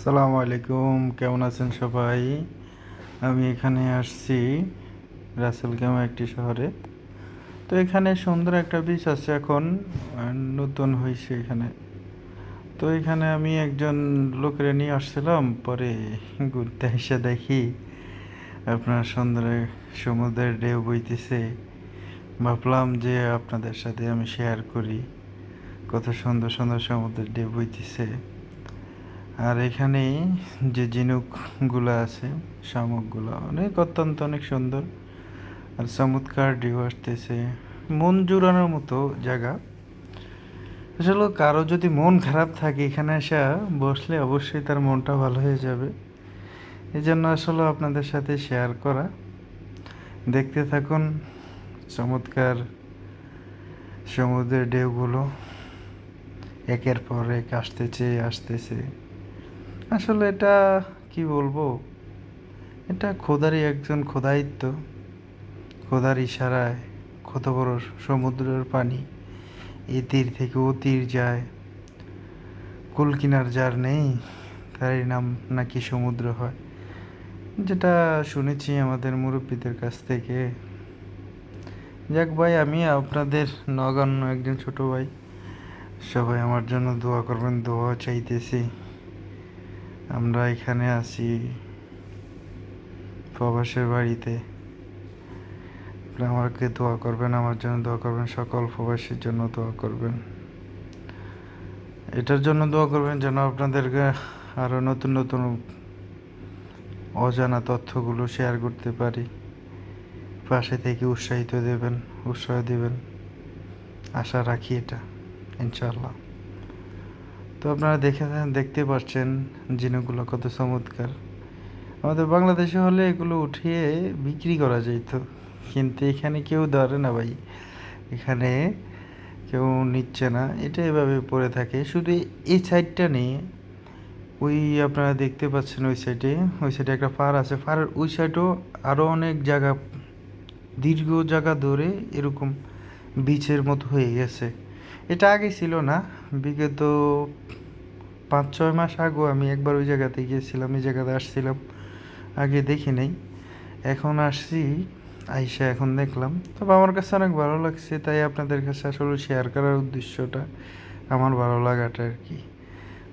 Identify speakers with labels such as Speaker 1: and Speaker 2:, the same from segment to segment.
Speaker 1: আসসালামু আলাইকুম, কেমন আছেন সবাই? আমি এখানে আসছি রাসেলগাঁও একটি শহরে। তো এখানে সুন্দর একটা বিচ আছে এখন, নতুন হয়েছে এখানে। তো এখানে আমি একজন লোকের নিয়ে আসছিলাম, পরে ঘুরতে এসে দেখি আপনার সুন্দর সমুদ্রের ঢেউ বইতেছে। ভাবলাম যে আপনাদের সাথে আমি শেয়ার করি কত সুন্দর সুন্দর সমুদ্রের ঢেউ বইতেছে। আর এখানে যে ঝিনুকগুলো আছে, শামুকগুলো অত্যন্ত সুন্দর। আর চমৎকার ঢেউ আসতেছে, মন জুড়ানোর মতো জায়গা। আসলে কারো যদি মন খারাপ থাকে এখানে এসে বসলে অবশ্যই তার মনটা ভালো হয়ে যাবে। এই জন্য আসলে আপনাদের সাথে শেয়ার করা। দেখতে থাকুন চমৎকার সমুদ্রের ঢেউগুলো একের পর এক আসতেছে। আসলে এটা কি বলবো, এটা খোদারই একজন খোদাইত্ব। খোদার ইশারায় কত বড় সমুদ্রের পানি এ তীর থেকে ও তীর যায়। কুল কিনার যার নেই তারই নাম নাকি সমুদ্র হয়, যেটা শুনেছি আমাদের মুরব্বীদের কাছ থেকে। যাক ভাই, আমি আপনাদের নগণ্য একজন ছোট ভাই। সবাই আমার জন্য দোয়া করবেন, দোয়া চাইতেছি। আমরা এখানে আছি প্রবাসের বাড়িতে। আমাকে দোয়া করবেন, আমার জন্য দোয়া করবেন, সকল প্রবাসীর জন্য দোয়া করবেন। এটার জন্য দোয়া করবেন যেন আপনাদেরকে আরও নতুন নতুন অজানা তথ্যগুলো শেয়ার করতে পারি। পাশে থেকে উৎসাহ দেবেন, আশা রাখি এটা, ইনশাআল্লাহ। তো আপনারা দেখতে পাচ্ছেন জিনিসগুলো কত চমৎকার। আমাদের বাংলাদেশে হলে এগুলো উঠিয়ে বিক্রি করা যেত, কিন্তু এখানে কেউ ধরে না ভাই। এখানে কেউ নিচ্ছে না, এটা এভাবে পড়ে থাকে। শুধু এই সাইডটা নেই, ওই আপনারা দেখতে পাচ্ছেন ওই সাইডে একটা পাড় আছে। পাড়ের ওই সাইডেও আরও অনেক জায়গা, দীর্ঘ জায়গা ধরে এরকম বিচের মতো হয়ে গেছে। এটা আগে ছিল না, বিগত 5-6 মাস আগেও আমি একবার ওই জায়গাতে গিয়েছিলাম, এই জায়গাতে আসছিলাম, আগে দেখি নাই, এখন আসছি। আইসা এখন দেখলাম, তবে আমার কাছে অনেক ভালো লাগছে, তাই আপনাদের কাছে আসলে শেয়ার করার উদ্দেশ্যটা আমার ভালো লাগাটা আর কি,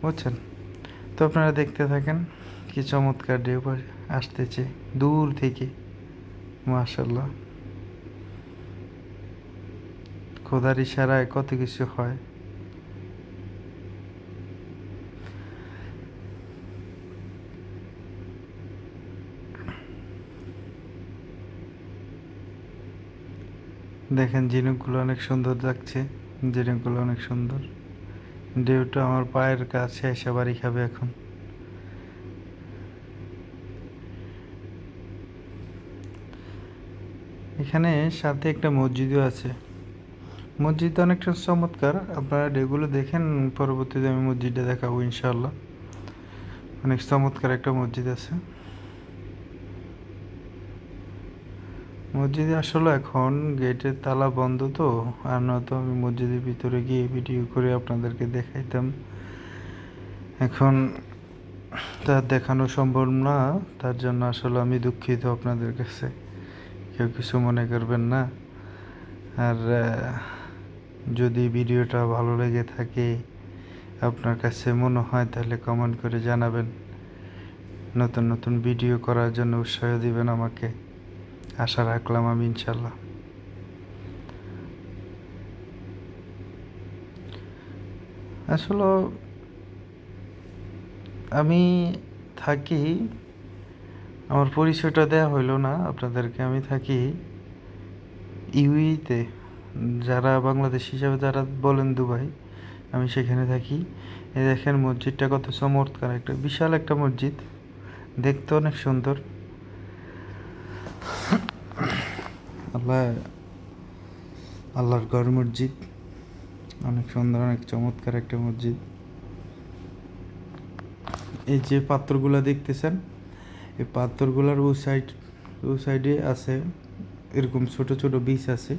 Speaker 1: বুঝছেন? তো আপনারা দেখতে থাকেন কি চমৎকার ঢেউ আসতেছে দূর থেকে। মাশাল্লাহ, খোদার ইশারায় কত কিছু হয়। দেখেন ঝিনুকগুলো অনেক সুন্দর লাগছে, ঝিনুকগুলো অনেক সুন্দর। ঢেউটা আমার পায়ের কাছে এসে বাড়ি খাবে এখন। এখানে সাথে একটা মসজিদও আছে। মসজিদ অনেকটা চমৎকার, আপনারা ঢেউগুলো দেখেন, পরবর্তীতে আমি মসজিদটা দেখাবো ইনশাআল্লাহ। অনেক চমৎকার একটা মসজিদ আছে। মসজিদে আসলে এখন গেটের তালা বন্ধ, তো আর নয়তো আমি মসজিদের ভিতরে গিয়ে ভিডিও করে আপনাদেরকে দেখাইতাম। এখন তা দেখানো সম্ভব না, তার জন্য আসলে আমি দুঃখিত আপনাদের কাছে, কেউ কিছু মনে করবেন না। আর যদি ভিডিওটা ভালো লেগে থাকে, আপনার কাছে মনে হয়, তাহলে কমেন্ট করে জানাবেন। নতুন নতুন ভিডিও করার জন্য উৎসাহ দিবেন আমাকে, আশা রাখলাম আমি ইনশাল্লাহ। আসলে আমি থাকি, আমার পরিচয়টা দেয়া হইলো না আপনাদেরকে। আমি থাকি ইউইতে, যারা বাংলাদেশ হিসাবে যারা বলেন দুবাই, আমি সেখানে থাকি। এই দেখেন মসজিদটা কত চমৎকার, একটা বিশাল একটা মসজিদ, দেখতে অনেক সুন্দর। আল্লাহ, আল্লাহর ঘর মসজিদ, অনেক সুন্দর, অনেক চমৎকার একটা মসজিদ। এই যে পাথরগুলা দেখতেছেন, এই পাথরগুলার ও সাইডে আছে এরকম ছোট ছোট বীজ আছে।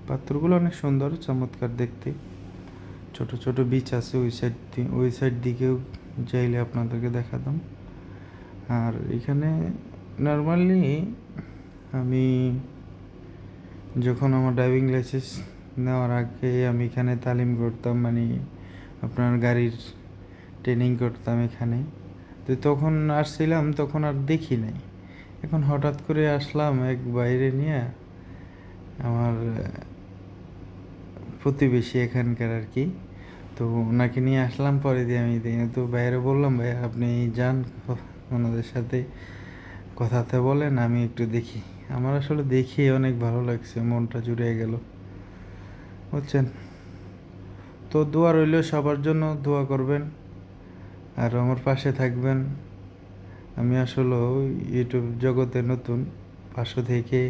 Speaker 1: পাথরগুলো অনেক সুন্দর চমৎকার দেখতে, ছোট ছোট বীজ আছে ওই সাইড দিকেও চাইলে আপনাদেরকে দেখাতাম। আর এখানে নর্মালি আমি যখন আমার ড্রাইভিং লাইসেন্স নেওয়ার আগে আমি এখানে তালিম করতাম, মানে আপনার গাড়ির ট্রেনিং করতাম এখানে। তো তখন আসছিলাম, তখন আর দেখি নাই। এখন হঠাৎ করে আসলাম এক বাইরে নিয়ে, আমার প্রতিবেশী এখানকার আর কি। তো ওনাকে নিয়ে আসলাম, পরে দিয়ে আমি তো বাইরে বললাম, ভাই আপনি যান ওনাদের সাথে কথাতে বলেন, আমি একটু দেখি। আমার আসলে দেখে অনেক ভালো লাগছে, মনটা জুড়িয়ে গেল, বুঝছেন। তো দোয়া রইল, সবার জন্য দোয়া করবেন আর আমার পাশে থাকবেন। আমি আসলে ইউটিউব জগতে নতুন, পাশে থেকে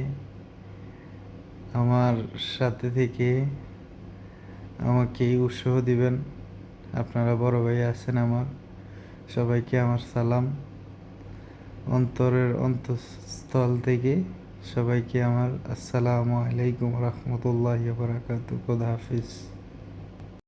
Speaker 1: আমার সাথে থেকে আমাকে উৎসাহ দিবেন। আপনারা বড় ভাই আছেন আমার, সবাইকে আমার সালাম অন্তরের অন্তঃস্থল থেকে। সবাইকে আমার আসসালামু আলাইকুম রহমতুল্লাহি ওয়া বারাকাতুহু। খোদা হাফিজ।